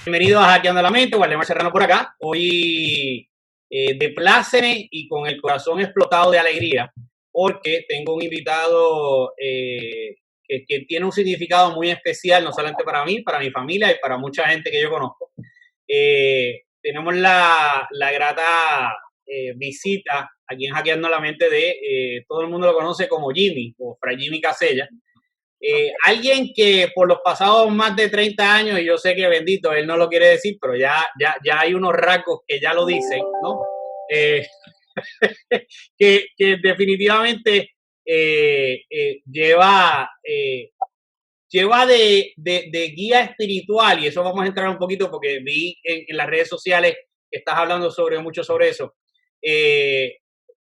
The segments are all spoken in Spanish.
Bienvenidos a Hackeando la Mente, Waldemar Serrano por acá. Hoy de plácemes y con el corazón explotado de alegría, porque tengo un invitado que tiene un significado muy especial, no solamente para mí, para mi familia y para mucha gente que yo conozco. Tenemos la grata visita aquí en Hackeando la Mente de, todo el mundo lo conoce como Jimmy, o Fray Jimmy Casella. Alguien que por los pasados más de 30 años, y yo sé que bendito, él no lo quiere decir, pero ya hay unos rasgos que ya lo dicen, ¿no? Eh, que definitivamente lleva de guía espiritual, y eso vamos a entrar un poquito porque vi en las redes sociales que estás hablando mucho sobre eso.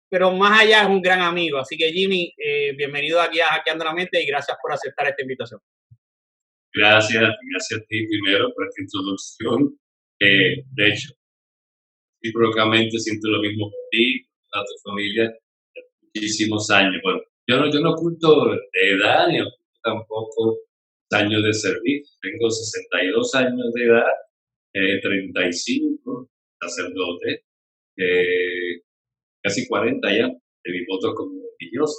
Pero más allá es un gran amigo. Así que Jimmy, bienvenido aquí a Hackeando la Mente y gracias por aceptar esta invitación. Gracias a ti primero por esta introducción. De hecho, recíprocamente siento lo mismo por ti, por tu familia, muchísimos años. Bueno, yo no oculto de edad ni oculto tampoco años de servicio. Tengo 62 años de edad, 35, sacerdote, casi 40 ya de mi voto como religioso,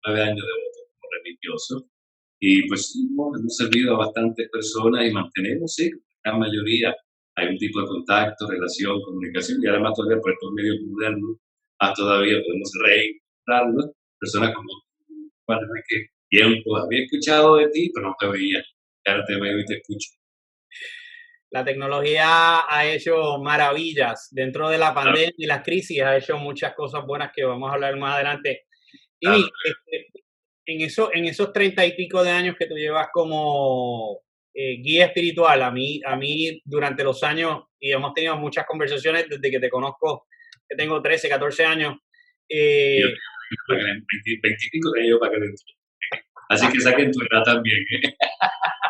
39 años de voto como religioso. Y pues sí, hemos servido a bastantes personas y mantenemos, sí, la gran mayoría hay un tipo de contacto, relación, comunicación, y además todavía por estos medios modernos, todavía podemos reencontrarnos, personas como tú, para que tiempo había escuchado de ti, pero no te veía, y ahora te veo y te escucho. La tecnología ha hecho maravillas dentro de la pandemia y las crisis, ha hecho muchas cosas buenas que vamos a hablar más adelante. Y en esos 30 y pico de años que tú llevas como guía espiritual, a mí durante los años, y hemos tenido muchas conversaciones desde que te conozco, que tengo 13, 14 años. Yo tengo 25 de ellos para que dentro. Así que saquen tu edad también.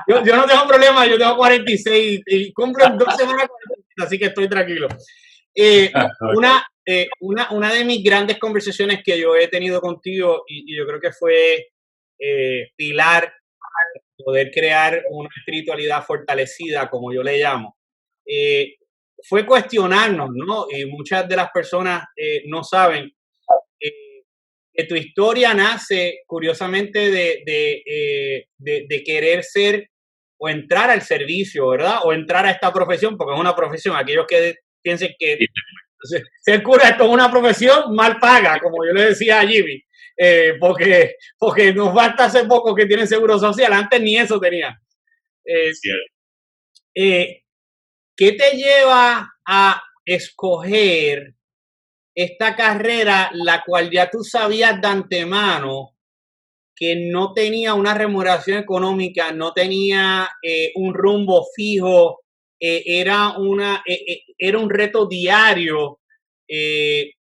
Yo no tengo problema, yo tengo 46 y cumplo en 2 semanas 46, así que estoy tranquilo. Una de mis grandes conversaciones que yo he tenido contigo, y yo creo que fue pilar poder crear una espiritualidad fortalecida, como yo le llamo, fue cuestionarnos, ¿no? Y muchas de las personas no saben que tu historia nace curiosamente de querer ser o entrar al servicio, ¿verdad? O entrar a esta profesión, porque es una profesión. Aquellos que piensen que ser cura esto es una profesión mal paga, como yo le decía a Jimmy, porque nos falta hace poco que tienen seguro social, antes ni eso tenían. ¿Qué te lleva a escoger esta carrera, la cual ya tú sabías de antemano que no tenía una remuneración económica, no tenía un rumbo fijo, era un reto diario,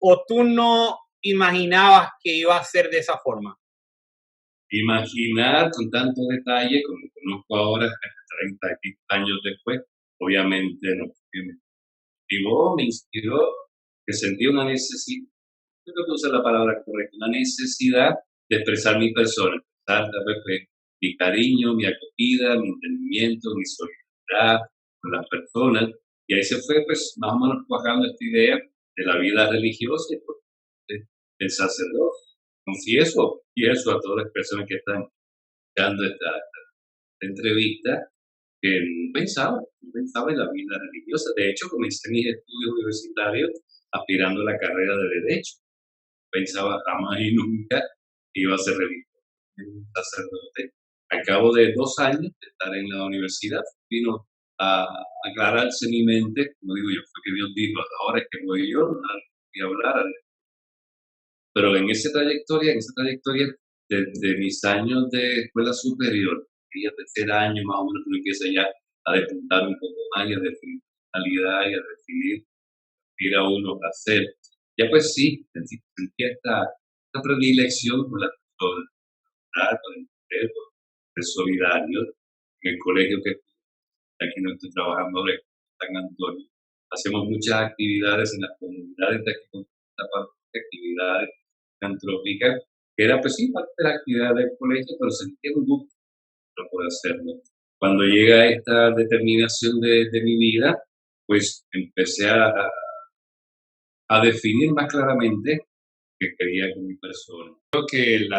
o tú no imaginabas que iba a ser de esa forma? Imaginar con tanto detalle, como conozco ahora, 30 años después, obviamente no. Me inspiró, que sentí una necesidad, creo que usé la palabra correcta, una necesidad de expresar mi persona, expresar mi cariño, mi acogida, mi entendimiento, mi solidaridad con las personas. Y ahí se fue, pues, más o menos cuajando esta idea de la vida religiosa y pues, del sacerdote. Confieso a todas las personas que están dando esta entrevista que no pensaba en la vida religiosa. De hecho, comencé mis estudios universitarios aspirando a la carrera de Derecho. Pensaba jamás y nunca que iba a ser religioso, un sacerdote. Al cabo de 2 años de estar en la universidad, vino a aclararse mi mente, como digo yo, fue que Dios dijo, ahora es que voy yo a hablar. Pero en esa trayectoria de mis años de escuela superior, y a tercer año más o menos uno empieza ya a despuntar un poco más y a definir personalidad y a definir ir a uno a hacer. Ya pues sí, sentí esta predilección por la persona, por el mujer, por ser solidario. En el colegio que aquí no estoy trabajando ahora, en San Antonio, hacemos muchas actividades en las comunidades de aquí, con esta parte de actividades filantrópicas, que era pues sí parte de la actividad del colegio, pero sentía un gusto por hacerlo. Cuando llega esta determinación de mi vida, pues empecé a definir más claramente qué quería con mi persona. Creo que el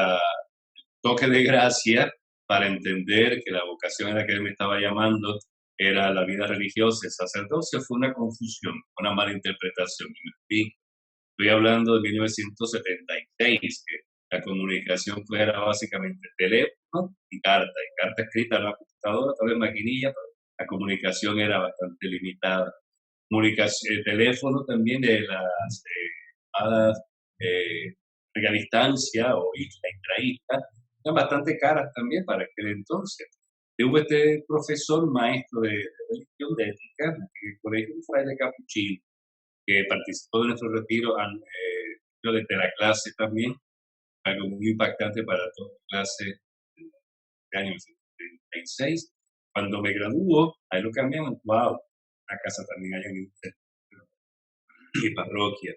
toque de gracia para entender que la vocación a la que él me estaba llamando era la vida religiosa, el sacerdocio, fue una confusión, una mala interpretación. Y me explico. Estoy hablando de 1976, que la comunicación fuera básicamente teléfono y carta escrita en la computadora, tal vez maquinilla, pero la comunicación era bastante limitada. Teléfono también de las llamadas larga distancia o isla intraísla, eran bastante caras también para aquel entonces. Hubo este profesor maestro de religión, de ética, en el colegio, un fraile capuchino, que participó de nuestro retiro desde la clase también, algo muy impactante para toda la clase de año 76. Cuando me graduó, ahí lo cambiamos, wow, la casa también hay en mi parroquia.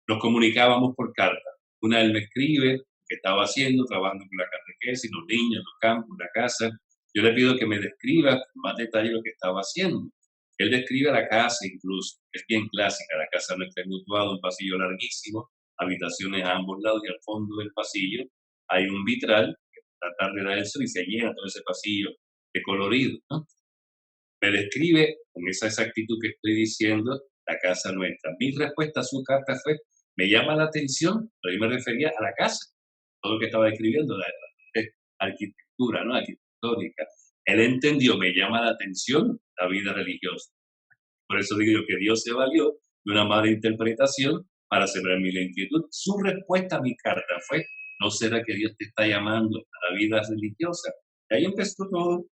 Nos comunicábamos por carta. Una él me escribe qué estaba haciendo, trabajando con la catequesis, los niños, los campos, la casa. Yo le pido que me describa con más detalle lo que estaba haciendo. Él describe la casa incluso, es bien clásica, la casa nuestra es mutuada, un pasillo larguísimo, habitaciones a ambos lados y al fondo del pasillo hay un vitral que tratar de dar el sol y se llena todo ese pasillo de colorido, ¿no? Me describe con esa exactitud que estoy diciendo la casa nuestra. Mi respuesta a su carta fue, me llama la atención, pero yo me refería a la casa, todo lo que estaba describiendo, la arquitectura, ¿no? Arquitectónica. Él entendió, me llama la atención la vida religiosa. Por eso digo que Dios se valió de una mala interpretación para sembrar mi inquietud. Su respuesta a mi carta fue, ¿no será que Dios te está llamando a la vida religiosa? Y ahí empezó todo.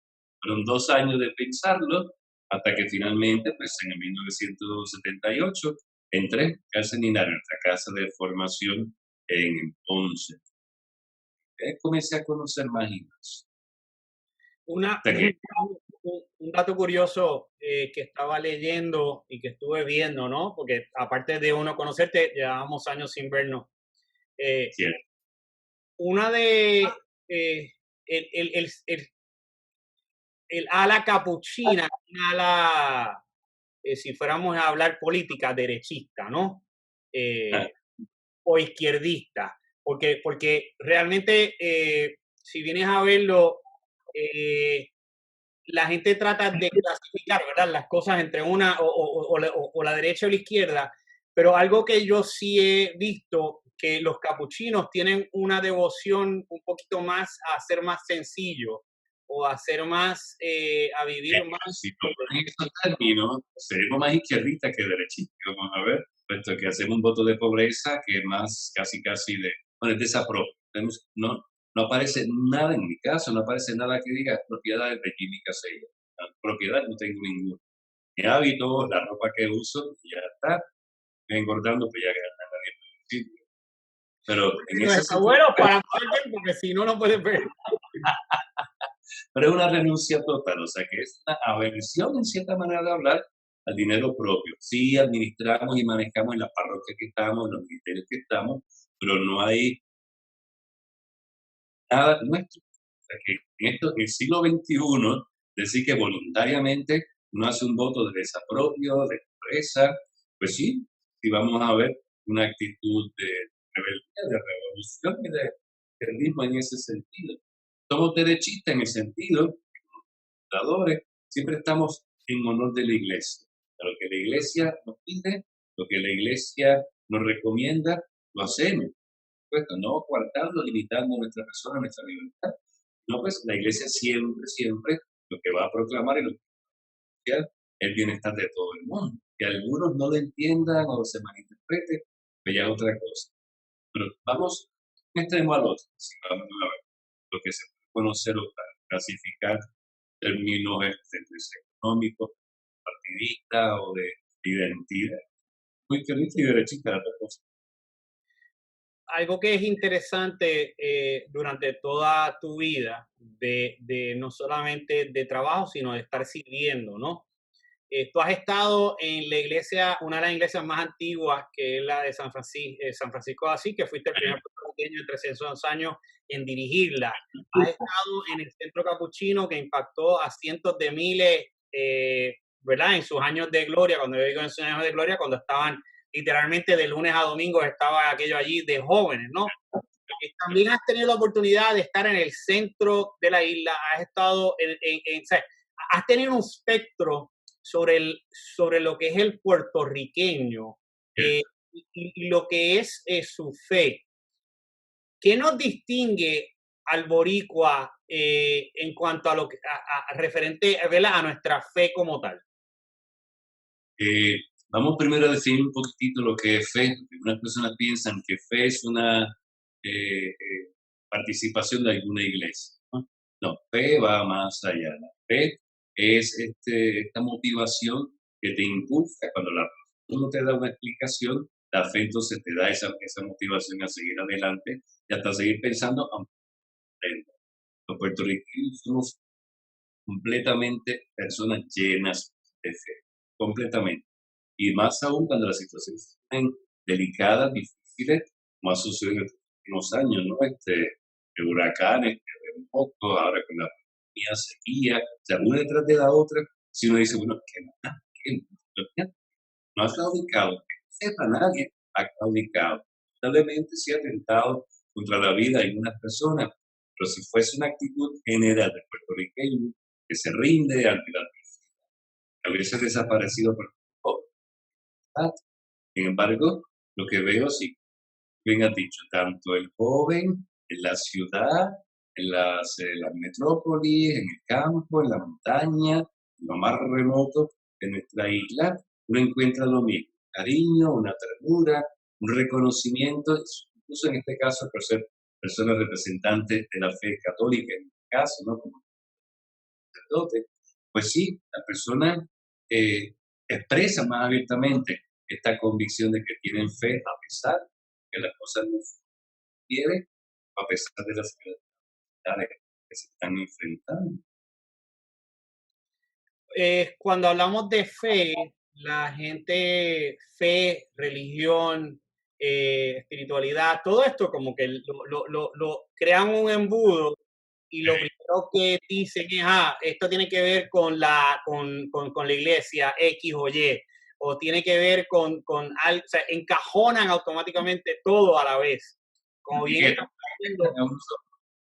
Fueron 2 años de pensarlo, hasta que finalmente, pues en el 1978, entré al seminario, en nuestra casa de formación en Ponce. Comencé a conocer más y más. Hasta que, Un dato curioso que estaba leyendo y que estuve viendo, ¿no? Porque aparte de uno conocerte, llevábamos años sin vernos. Eh, cierto, una de el, el, el, el, el ala capuchina, un ala, si fuéramos a hablar política, derechista, ¿no? ah, Eh, o izquierdista, porque realmente, si vienes a verlo, la gente trata de clasificar, ¿verdad? Las cosas entre una o la derecha o la izquierda, pero algo que yo sí he visto, que los capuchinos tienen una devoción un poquito más a ser más sencillo o a ser más, a vivir si más. lo ponen en esos términos, seremos más izquierdistas que derechistas. Vamos a ver, puesto que hacemos un voto de pobreza que más casi de, bueno, es desapropio. No, no aparece nada en mi caso, no aparece nada que diga propiedades de química sello. Propiedad no tengo ninguna. Mi hábito, la ropa que uso, ya está. Engordando, pues ya gana nadie me lo dice. Pero en No ese está sentido, bueno para ver, porque si no, no puedes ver. pero es una renuncia total, o sea que es una aversión en cierta manera de hablar al dinero propio. Sí administramos y manejamos en la parroquia que estamos, en los ministerios que estamos, pero no hay nada nuestro. O sea que en el siglo XXI, decir que voluntariamente uno hace un voto de desapropio, de pobreza, pues sí, sí vamos a ver una actitud de rebeldía, de revolución y de terrorismo en ese sentido. Somos derechistas en el sentido fundadores, siempre estamos en honor de la iglesia. A lo que la iglesia nos pide, lo que la iglesia nos recomienda, lo hacemos. Puesto, no coartando, limitando nuestra persona, nuestra libertad. No, pues la iglesia siempre lo que va a proclamar y lo que va a anunciar es el bienestar de todo el mundo. Que algunos no lo entiendan o se malinterpreten, pues ya es otra cosa. Pero vamos un extremo al otro. Si vamos a ver lo que se puede conocer o clasificar términos económicos, partidistas o de identidad. Muy izquierdista y derechista, las dos cosas. Algo que es interesante durante toda tu vida, de no solamente de trabajo, sino de estar sirviendo, ¿no? Tú has estado en la iglesia, una de las iglesias más antiguas, que es la de San Francisco de Asís, que fuiste el primer pequeño, entre esos años, en dirigirla. Has estado en el Centro Capuchino, que impactó a cientos de miles, ¿verdad? En sus años de gloria, cuando yo digo en sus años de gloria, cuando estaban literalmente de lunes a domingo, estaba aquello allí de jóvenes, ¿no? También has tenido la oportunidad de estar en el centro de la isla, has estado o sea, has tenido un espectro sobre lo que es el puertorriqueño y lo que es su fe. ¿Qué nos distingue al boricua en cuanto a lo que referente, ¿verdad?, a nuestra fe como tal? Vamos primero a definir un poquitito lo que es fe. Algunas personas piensan que fe es una participación de alguna iglesia, ¿no? No, fe va más allá. La fe es esta motivación que te impulsa cuando uno te da una explicación, la fe entonces te da esa motivación a seguir adelante y hasta seguir pensando, aunque los puertorriqueños somos completamente personas llenas de fe, completamente. Y más aún cuando las situaciones están delicadas, difíciles, como ha sucedido en los últimos años, ¿no? De huracanes, terremotos, ahora con la pandemia, sequía, o sea, una detrás de la otra. Si uno dice, bueno, ¿qué no ha claudicado? Que no sepa nadie, ha claudicado. Lamentablemente se ha atentado contra la vida de algunas personas, pero si fuese una actitud general del puertorriqueño que se rinde ante la adversidad, a veces desaparecido por sin embargo, lo que veo, sí, bien has dicho, tanto el joven en la ciudad, en las metrópolis, en el campo, en la montaña, en lo más remoto de nuestra isla, uno encuentra lo mismo, cariño, una ternura, un reconocimiento, incluso en este caso por ser personas representantes de la fe católica, en este caso, ¿no? Como sacerdote, pues sí, la persona expresa más abiertamente esta convicción de que tienen fe a pesar que las cosas no quieren, a pesar de las dificultades que se están enfrentando. Cuando hablamos de fe, la gente, fe, religión, espiritualidad, todo esto como que lo crean un embudo y lo primero que dicen es, esto tiene que ver con la iglesia X o Y, o tiene que ver con algo, o sea, encajonan automáticamente todo a la vez. Como bien estamos diciendo,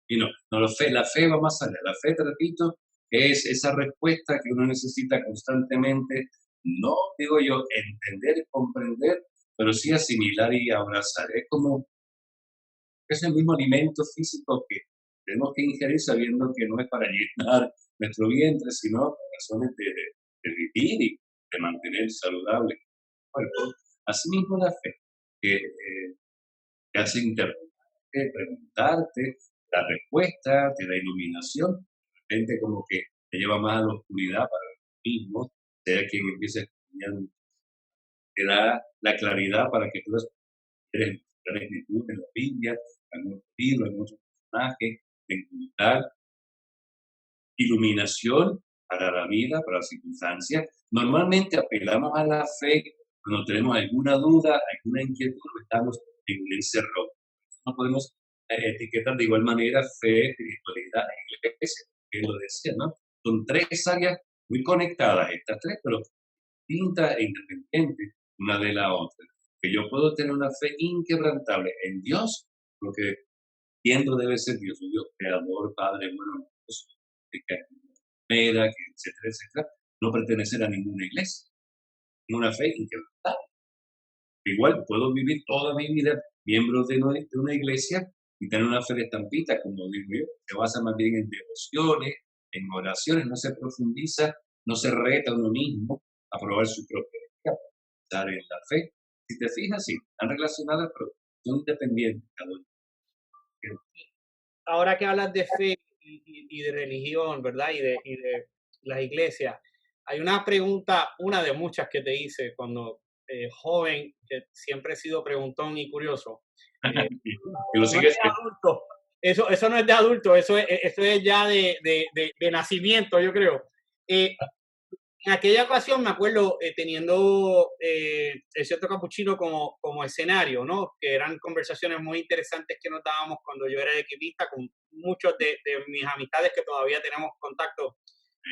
Y no, no la fe va más allá. La fe, te repito, es esa respuesta que uno necesita constantemente, no digo yo entender y comprender, pero sí asimilar y abrazar. Es como, es el mismo alimento físico que tenemos que ingerir sabiendo que no es para llenar nuestro vientre, sino por razones de vivir y de mantener saludable el cuerpo. Asimismo la fe, que te hace interrogarte, preguntarte, la respuesta, te da iluminación, de repente como que te lleva más a la oscuridad para ti mismo, sea quien empiece a estudiar, te da la claridad para que puedas encontrar escritura en la Biblia, en muchos libros, en muchos personajes, encontrar iluminación para la vida, para las circunstancias. Normalmente apelamos a la fe cuando tenemos alguna duda, alguna inquietud, estamos en un encerrón. No podemos etiquetar de igual manera fe, espiritualidad e iglesia, que lo decía, ¿no? Son tres áreas muy conectadas, estas tres, pero distintas e independientes una de la otra. Que yo puedo tener una fe inquebrantable en Dios, porque entiendo debe ser Dios, un Dios creador, Padre, bueno, que etcétera, etcétera, no pertenecer a ninguna iglesia, una fe inquebrantable. Igual puedo vivir toda mi vida miembro de una iglesia y tener una fe de estampita, como digo yo, se basa más bien en devociones, en oraciones, no se profundiza, no se reta a uno mismo a probar su propia fe, estar en la fe. Si te fijas, sí, están relacionadas, pero son independientes cada uno. Ahora que hablas de fe y de religión, ¿verdad? Y de las iglesias, hay una pregunta, una de muchas que te hice cuando joven, que siempre he sido preguntón y curioso. Y lo No es sigues, de adulto. Eso no es de adulto, eso es ya de nacimiento, yo creo. Eh, en aquella ocasión me acuerdo teniendo el cierto capuchino como escenario, ¿no? Que eran conversaciones muy interesantes que nos dábamos cuando yo era equipista con muchos de mis amistades que todavía tenemos contacto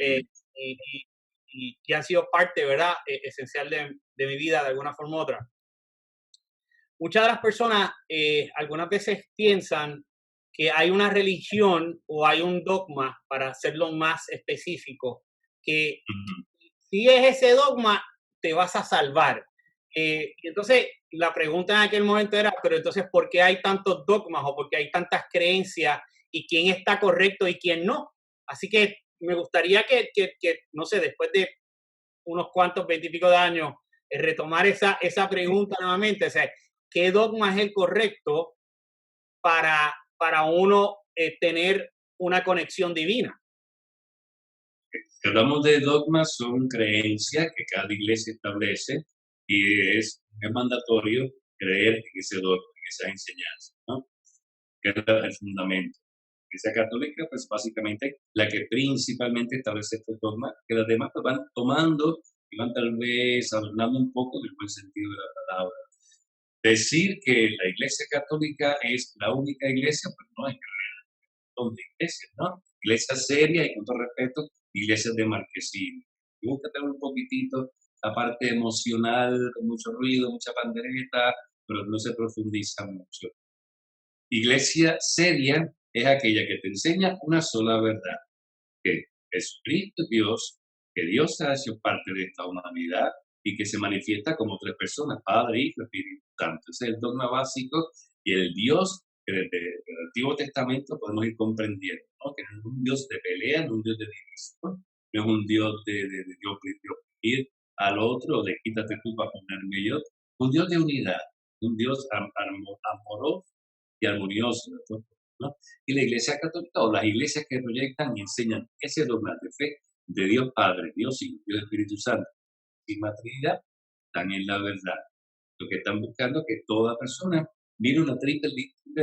y, y han sido parte, ¿verdad? Esencial de mi vida de alguna forma u otra. Muchas de las personas algunas veces piensan que hay una religión o hay un dogma, para hacerlo más específico, que si es ese dogma, te vas a salvar. Entonces, la pregunta en aquel momento era, pero entonces, ¿por qué hay tantos dogmas o por qué hay tantas creencias y quién está correcto y quién no? Así que me gustaría que no sé, después de unos cuantos, 20 y pico de años, retomar esa pregunta nuevamente, o sea, ¿qué dogma es el correcto para uno tener una conexión divina? Si hablamos de dogmas, son creencias que cada iglesia establece y es mandatorio creer en ese dogma, en esa enseñanza, ¿no? Que es el fundamento. La Iglesia Católica, pues básicamente la que principalmente establece estos dogmas, que las demás pues, van tomando y van tal vez hablando un poco del buen sentido de la palabra. Decir que la Iglesia Católica es la única iglesia, pues no es de iglesias, ¿no? Iglesias serias y con todo respeto, iglesias de marquesina. Y búscate un poquitito la parte emocional, con mucho ruido, mucha pandereta, pero no se profundiza mucho. Iglesia seria es aquella que te enseña una sola verdad, que Jesucristo es Dios, que Dios ha hecho parte de esta humanidad y que se manifiesta como tres personas, Padre, Hijo, Espíritu Santo. Ese es el dogma básico y el Dios que desde el Antiguo Testamento podemos ir comprendiendo, ¿no? Que no es un Dios de pelea, no es un Dios de división, no es un Dios de oprimir al otro, de quítate tú para ponerme yo, un Dios de unidad, un Dios amoroso y armonioso, ¿no? Y la Iglesia Católica o las iglesias que proyectan y enseñan ese dogma de fe de Dios Padre, Dios Hijo, Dios Espíritu Santo, y Trinidad, también la verdad. Lo que están buscando es que toda persona mire una triple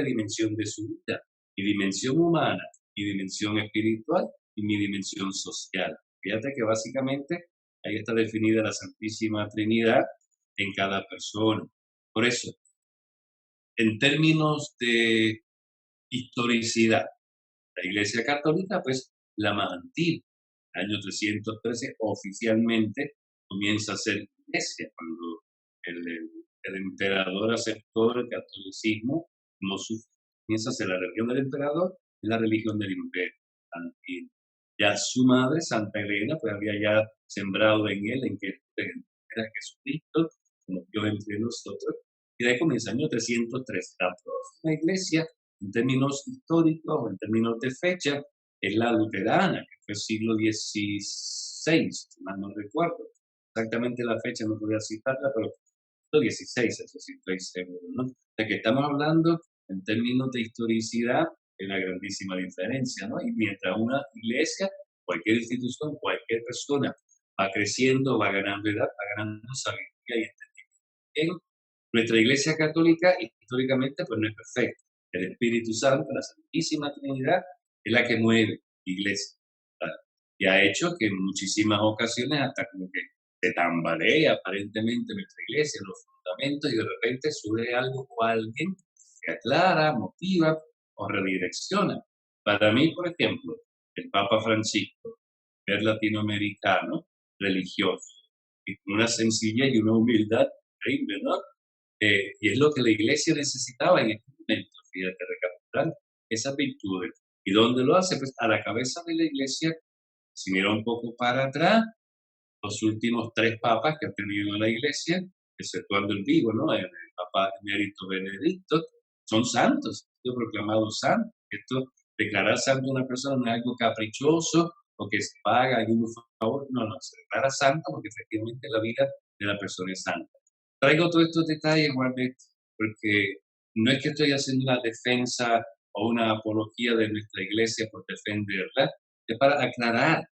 dimensión de su vida, mi dimensión humana, mi dimensión espiritual y mi dimensión social. Fíjate que básicamente ahí está definida la Santísima Trinidad en cada persona. Por eso, en términos de historicidad, la Iglesia Católica, pues la más antigua, año 313, oficialmente comienza a ser iglesia, cuando el emperador aceptó el catolicismo como comienza a ser la religión del emperador y la religión del imperio antiguo. Ya su madre, Santa Elena, pues había ya sembrado en él, en que era Jesucristo, como Dios entre nosotros, y de ahí comienza el año 303. La próxima iglesia, en términos históricos o en términos de fecha, es la luterana, que fue siglo XVI, si mal no recuerdo. Exactamente la fecha no podía citarla, pero siglo XVI, eso sí estoy seguro, ¿no? De que estamos hablando en términos de historicidad, es una grandísima diferencia, ¿no? Y mientras una iglesia, cualquier institución, cualquier persona va creciendo, va ganando edad, va ganando sabiduría y entendimiento. Nuestra Iglesia Católica, históricamente, pues no es perfecta. El Espíritu Santo, la Santísima Trinidad, es la que mueve la Iglesia. ¿Verdad? Y ha hecho que en muchísimas ocasiones, hasta como que se tambalea aparentemente nuestra Iglesia, los fundamentos, y de repente sube algo o alguien que aclara, motiva o redirecciona. Para mí, por ejemplo, el Papa Francisco, es latinoamericano, religioso, y con una sencillez y una humildad increíble, ¿no? Y es lo que la iglesia necesitaba en este momento, fíjate, recapitular esas virtudes. ¿Y dónde lo hace? Pues a la cabeza de la iglesia, si mira un poco para atrás, los últimos tres papas que ha tenido la iglesia, exceptuando el vivo, ¿no? El papa emérito Benedicto, son santos, han sido proclamados santos. Esto, declarar santo a una persona no es algo caprichoso o que se paga algún favor, no, se declara santo porque efectivamente la vida de la persona es santa. Traigo todos estos detalles, Juan, porque no es que estoy haciendo una defensa o una apología de nuestra iglesia por defenderla, es para aclarar.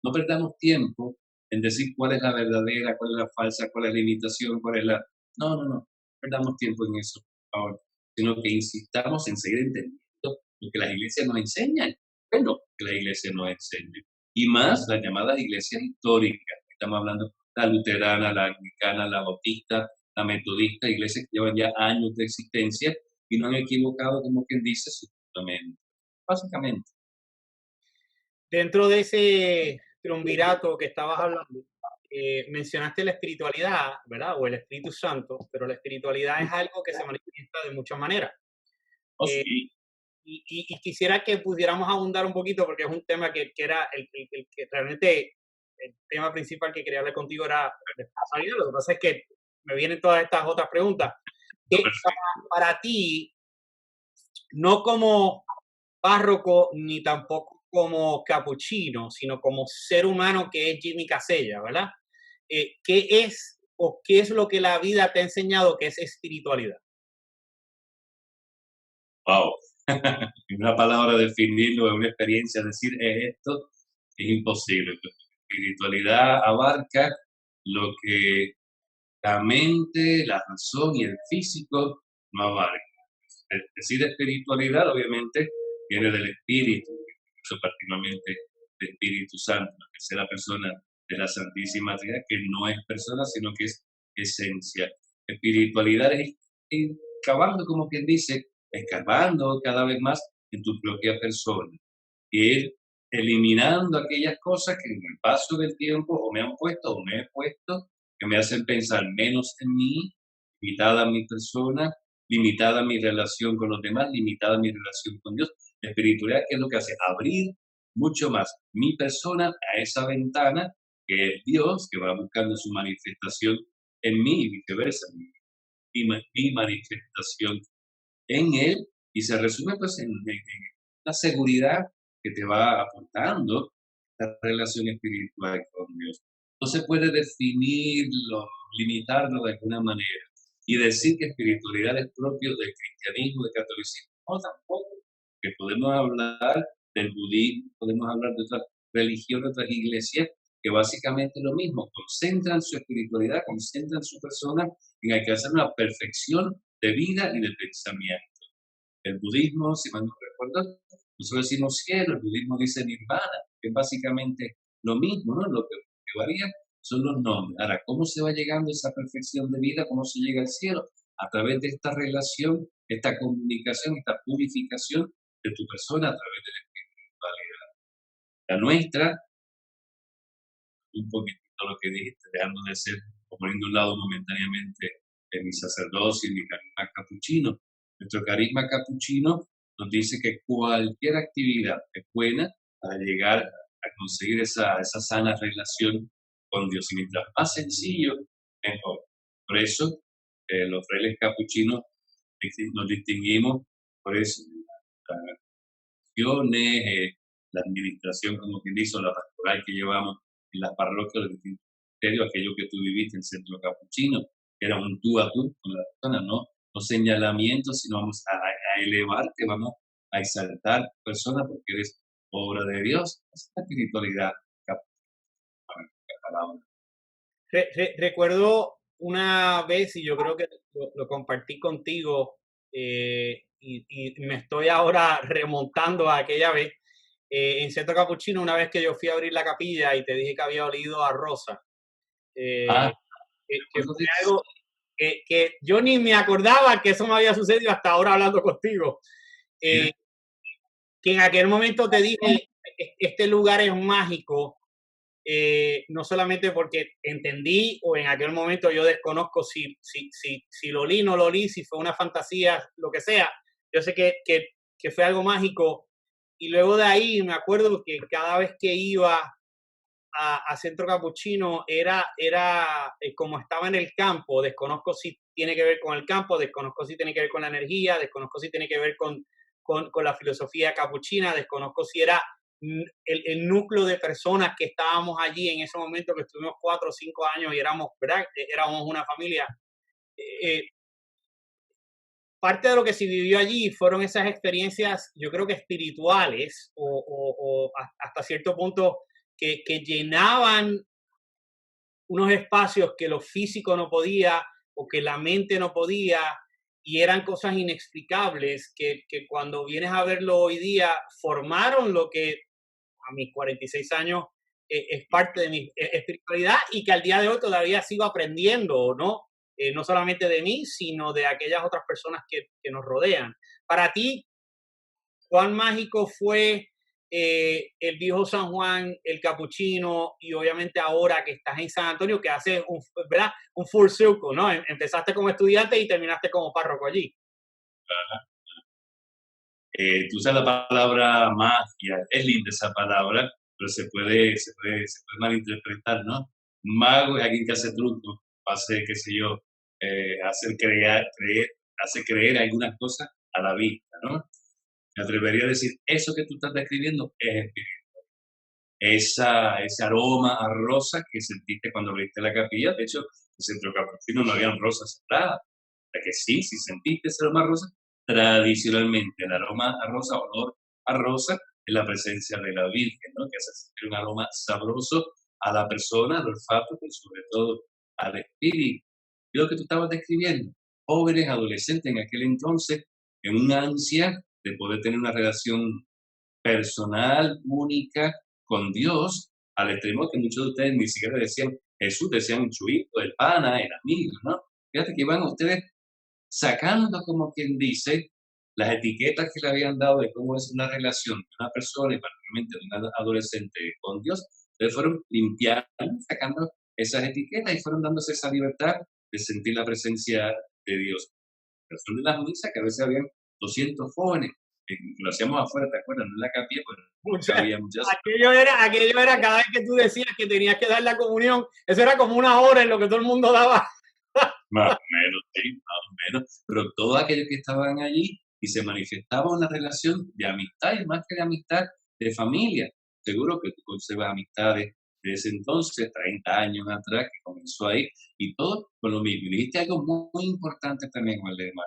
No perdamos tiempo en decir cuál es la verdadera, cuál es la falsa, cuál es la imitación, cuál es la... No, no, no perdamos tiempo en eso, por favor, sino que insistamos en seguir entendiendo lo que las iglesias nos enseñan, bueno, que la iglesia nos enseña, y más las llamadas iglesias históricas. estamos hablando la luterana, la anglicana, la bautista, la metodista, iglesias que llevan ya años de existencia y no han equivocado, como quien dice, su fundamento. Básicamente. Dentro de ese triunvirato que estabas hablando, mencionaste la espiritualidad, ¿verdad? O el Espíritu Santo, pero la espiritualidad es algo que se manifiesta de muchas maneras. Oh, Eh, sí. y quisiera que pudiéramos abundar un poquito, porque es un tema que era el que realmente el tema principal que quería hablar contigo era de espiritualidad. Lo que pasa es que me vienen todas estas otras preguntas. Que Perfecto. para ti, no como párroco ni tampoco como capuchino, sino como ser humano que es Jimmy Casella, ¿verdad? ¿Qué es o qué es lo que la vida te ha enseñado que es espiritualidad? Wow. En una palabra definirlo, es una experiencia, decir esto es imposible. La espiritualidad abarca lo que la mente, la razón y el físico no abarcan. Decir espiritualidad, obviamente, viene del espíritu, eso particularmente del Espíritu Santo, la tercera persona de la Santísima Trinidad, que no es persona, sino que es esencia. Espiritualidad es ir cavando, como quien dice, escarbando cada vez más en tu propia persona y ir eliminando aquellas cosas que en el paso del tiempo o me han puesto o me he puesto, que me hacen pensar menos en mí, limitada a mi persona, limitada a mi relación con los demás, limitada a mi relación con Dios. La espiritualidad, ¿qué es lo que hace? Abrir mucho más mi persona a esa ventana que es Dios, que va buscando su manifestación en mí y viceversa, mi manifestación en Él, y se resume pues en la seguridad que te va aportando la relación espiritual con Dios. No se puede definirlo, limitarlo de alguna manera y decir que espiritualidad es propio del cristianismo, del catolicismo. No, tampoco. Que podemos hablar del budismo, podemos hablar de otras religiones, otras iglesias que básicamente lo mismo, concentran su espiritualidad, concentran su persona en alcanzar una perfección de vida y de pensamiento. El budismo, si mal no recuerdo, nosotros decimos cielo, el budismo dice nirvana, que es básicamente lo mismo, ¿no? Lo que varía son los nombres. Ahora, ¿cómo se va llegando a esa perfección de vida? ¿Cómo se llega al cielo? A través de esta relación, esta comunicación, esta purificación de tu persona a través de la espiritualidad. La nuestra, un poquito lo que dijiste, dejando de ser, o poniendo a un lado momentáneamente mi sacerdocio y mi carisma capuchino. Nuestro carisma capuchino nos dice que cualquier actividad es buena para llegar a conseguir esa sana relación con Dios. Y mientras más sencillo, mejor. Por eso, los frailes capuchinos nos distinguimos por eso, las acciones, la administración, como quien dice, la pastoral que llevamos en las parroquias, los distintos ministerios, aquello que tú viviste en el centro capuchino, que era un tú a tú con la persona, no señalamientos, sino vamos a elevarte, vamos a exaltar personas porque eres obra de Dios. Esa es la espiritualidad capuchina, la palabra. Recuerdo una vez, y yo creo que lo compartí contigo, y me estoy ahora remontando a aquella vez, en Centro Capuchino, una vez que yo fui a abrir la capilla y te dije que había olido a rosa, Ah, que recuerdo fue de algo que yo ni me acordaba que eso me había sucedido hasta ahora hablando contigo. mira, Eh, que en aquel momento te dije, este lugar es mágico, no solamente porque entendí o en aquel momento yo desconozco si lo olí, no lo olí, si fue una fantasía, lo que sea. Yo sé que fue algo mágico. Y luego de ahí me acuerdo que cada vez que iba a Centro Capuchino era como estaba en el campo, desconozco si tiene que ver con el campo, desconozco si tiene que ver con la energía, desconozco si tiene que ver con la filosofía capuchina, desconozco si era el núcleo de personas que estábamos allí en ese momento, que estuvimos 4 o 5 años y éramos, ¿verdad? Éramos una familia. Eh, Parte de lo que se vivió allí fueron esas experiencias, yo creo que espirituales o hasta cierto punto que llenaban unos espacios que lo físico no podía o que la mente no podía y eran cosas inexplicables que cuando vienes a verlo hoy día formaron lo que a mis 46 años es parte de mi espiritualidad y que al día de hoy todavía sigo aprendiendo, ¿no? No solamente de mí, sino de aquellas otras personas que nos rodean. Para ti, ¿cuán mágico fue el viejo San Juan, el capuchino y obviamente ahora que estás en San Antonio, que haces un, ¿verdad? Un full circle, ¿no? Empezaste como estudiante y terminaste como párroco allí. Tú usas la palabra magia, es linda esa palabra, pero se puede malinterpretar, ¿no? Mago es alguien que hace trucos, hace, qué sé yo, hace creer algunas cosas a la vista, ¿no? Me atrevería a decir, eso que tú estás describiendo es espíritu. Ese aroma a rosa que sentiste cuando viste la capilla, de hecho, en el centro capuchino no habían rosas sembradas, o sea que sí, si sentiste ese aroma a rosa, tradicionalmente el aroma a rosa, olor a rosa, es la presencia de la Virgen, ¿no? Que hace sentir un aroma sabroso a la persona, al olfato, pero sobre todo al espíritu. Y lo que tú estabas describiendo, jóvenes, adolescentes en aquel entonces, en una ansia de poder tener una relación personal, única, con Dios, al extremo que muchos de ustedes ni siquiera decían Jesús, decían Chuito, el pana, el amigo, ¿no? Fíjate que van ustedes sacando, como quien dice, las etiquetas que le habían dado de cómo es una relación de una persona y particularmente de un adolescente con Dios, ustedes fueron limpiando, sacando esas etiquetas y fueron dándose esa libertad de sentir la presencia de Dios. Pero son de las misas que a veces habían 200 jóvenes, que lo hacíamos afuera, ¿te acuerdas? No en la capilla, pues O sea, había muchas. aquello era cada vez que tú decías que tenías que dar la comunión, eso era como una hora en lo que todo el mundo daba. Más o menos, sí, más o menos. Pero todos aquellos que estaban allí y se manifestaba una relación de amistad y más que de amistad, de familia. Seguro que tú conservas amistades de ese entonces, 30 años atrás, que comenzó ahí, y todo con lo mismo. Y dijiste algo muy, muy importante también, Waldemar.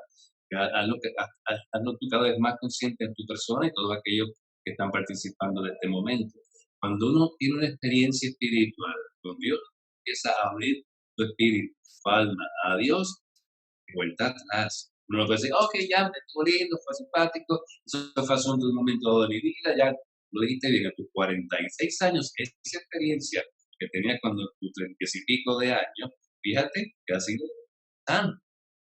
Hazlo tú cada vez más consciente en tu persona y todos aquellos que están participando de este momento. Cuando uno tiene una experiencia espiritual con Dios, empieza a abrir tu espíritu, tu alma a Dios, vuelta atrás. Uno no puede decir, ok, ya me estuvo lindo, fue simpático, eso fue asunto de un momento dado de mi vida, ya lo dijiste bien, a tus 46 años, esa experiencia que tenías cuando tus 30 y pico de años, fíjate que ha sido tan.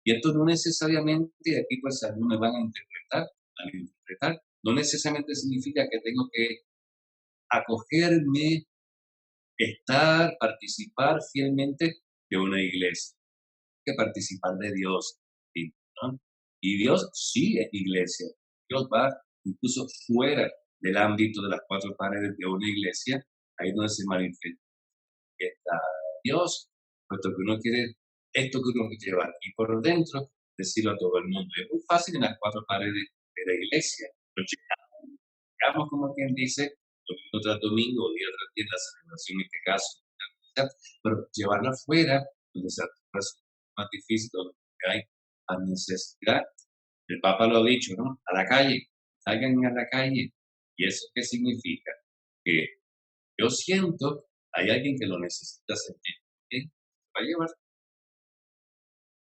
Y esto no necesariamente, y aquí pues algunos me van a interpretar, no necesariamente significa que tengo que acogerme, estar, participar fielmente de una iglesia, que participar de Dios, ¿sí? ¿No? Y Dios sí es iglesia. Dios va incluso fuera del ámbito de las cuatro paredes de una iglesia, ahí es donde se manifiesta Dios, puesto que uno quiere esto que uno quiere llevar y por dentro decirlo a todo el mundo. Es muy fácil en las cuatro paredes de la iglesia, lo llegamos como quien dice, domingo tras domingo, día tras día, la celebración en este caso, pero llevarlo afuera, donde se hace más difícil, donde hay a necesidad. El Papa lo ha dicho, ¿no? A la calle, salgan a la calle. ¿Y eso qué significa? Que yo siento, hay alguien que lo necesita sentir. ¿Sí? Va a llevar.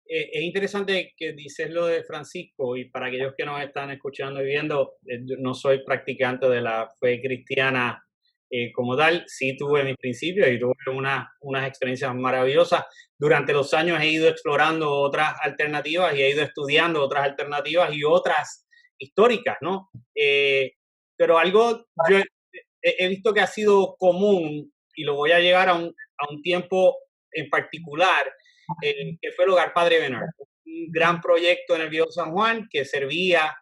Es interesante que dices lo de Francisco y para aquellos que nos están escuchando y viendo, yo no soy practicante de la fe cristiana como tal, sí tuve mis principios y tuve unas experiencias maravillosas. Durante los años he ido explorando otras alternativas y he ido estudiando otras alternativas y otras históricas, ¿no? Pero algo yo he visto que ha sido común y lo voy a llegar a un tiempo en particular, que fue el Hogar Padre Bernard, un gran proyecto en el Viejo San Juan que servía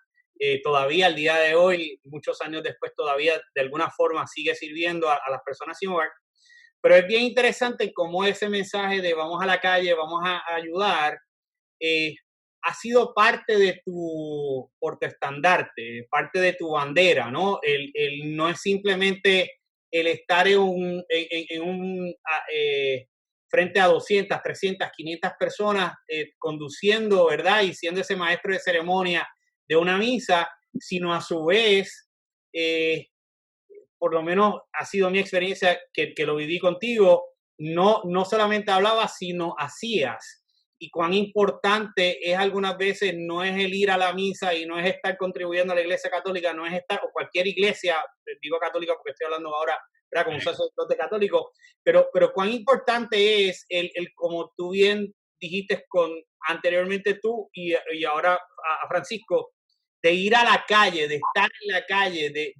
todavía al día de hoy, muchos años después todavía de alguna forma sigue sirviendo a las personas sin hogar. Pero es bien interesante cómo ese mensaje de vamos a la calle, vamos a ayudar, eh, ha sido parte de tu portaestandarte, parte de tu bandera, ¿no? No es simplemente el estar en un frente a 200, 300, 500 personas conduciendo, ¿verdad? Y siendo ese maestro de ceremonia de una misa, sino a su vez, eh, por lo menos ha sido mi experiencia que lo viví contigo, no solamente hablabas, sino hacías. Y cuán importante es algunas veces, no es el ir a la misa y no es estar contribuyendo a la iglesia católica, no es estar, o cualquier iglesia, digo católica porque estoy hablando ahora ¿verdad? Como un sacerdote católico, pero cuán importante es como tú bien dijiste anteriormente tú y ahora a Francisco, de ir a la calle, de estar en la calle,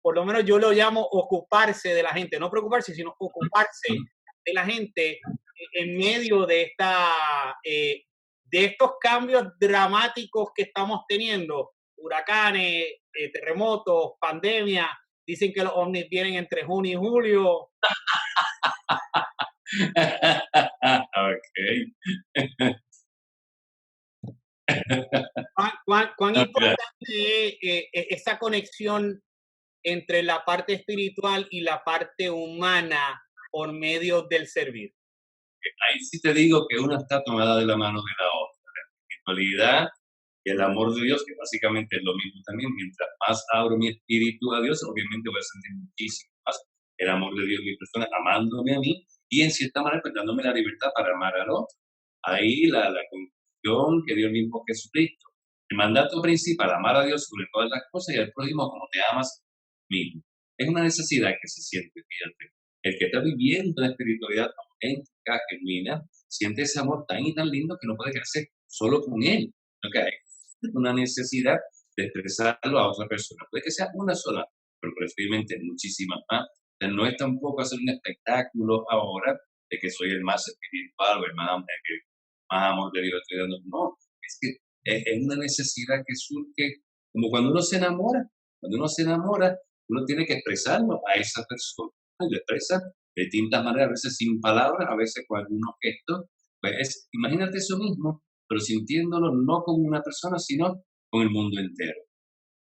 por lo menos yo lo llamo ocuparse de la gente, no preocuparse, sino ocuparse de la gente en medio de estos cambios dramáticos que estamos teniendo, huracanes, terremotos, pandemia, dicen que los ovnis vienen entre junio y julio. Ok. ¿Cuán No, mira, importante es esa conexión entre la parte espiritual y la parte humana por medio del servir? ahí sí te digo que una está tomada de la mano de la otra. La espiritualidad y el amor de Dios, que básicamente es lo mismo también. Mientras más abro mi espíritu a Dios, obviamente voy a sentir muchísimo más el amor de Dios en mi persona, amándome a mí y en cierta manera pues, dándome la libertad para amar al otro. Ahí la conclusión que dio el mismo Jesucristo. El mandato principal, amar a Dios sobre todas las cosas y al prójimo como te amas mismo. Es una necesidad que se siente, fíjate. El que está viviendo la espiritualidad auténtica, genuina, siente ese amor tan y tan lindo que no puede quedarse solo con él. ¿Okay? Una necesidad de expresarlo a otra persona. Puede que sea una sola, pero preferiblemente muchísimas más. O sea, no es tampoco hacer un espectáculo ahora de que soy el más espiritual o el que más amor de Dios estoy dando. No, es que es una necesidad que surge como cuando uno se enamora. Cuando uno se enamora, uno tiene que expresarlo a esa persona. Y lo expresa de distintas maneras, a veces sin palabras, a veces con algunos gestos. Pues imagínate eso mismo, pero sintiéndolo no con una persona, sino con el mundo entero.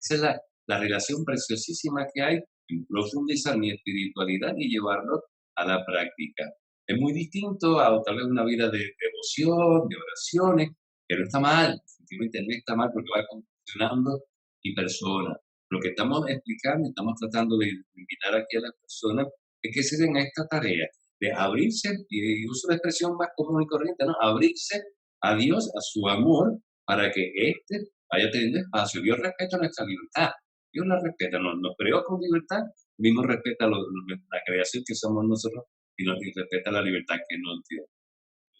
Esa es la relación preciosísima que hay en profundizar mi espiritualidad y llevarlo a la práctica. Es muy distinto a tal vez una vida de devoción, de oraciones, que no está mal, simplemente no está mal porque va condicionando mi persona. Lo que estamos explicando, estamos tratando de invitar aquí a las personas, es que se den a esta tarea de abrirse, y uso la expresión más común y corriente, ¿no? Abrirse a Dios, a su amor, para que éste vaya teniendo espacio. Dios respeta nuestra libertad. Dios la respeta, nos creó con libertad, mismo respeta la creación que somos nosotros y respeta la libertad que nos dio.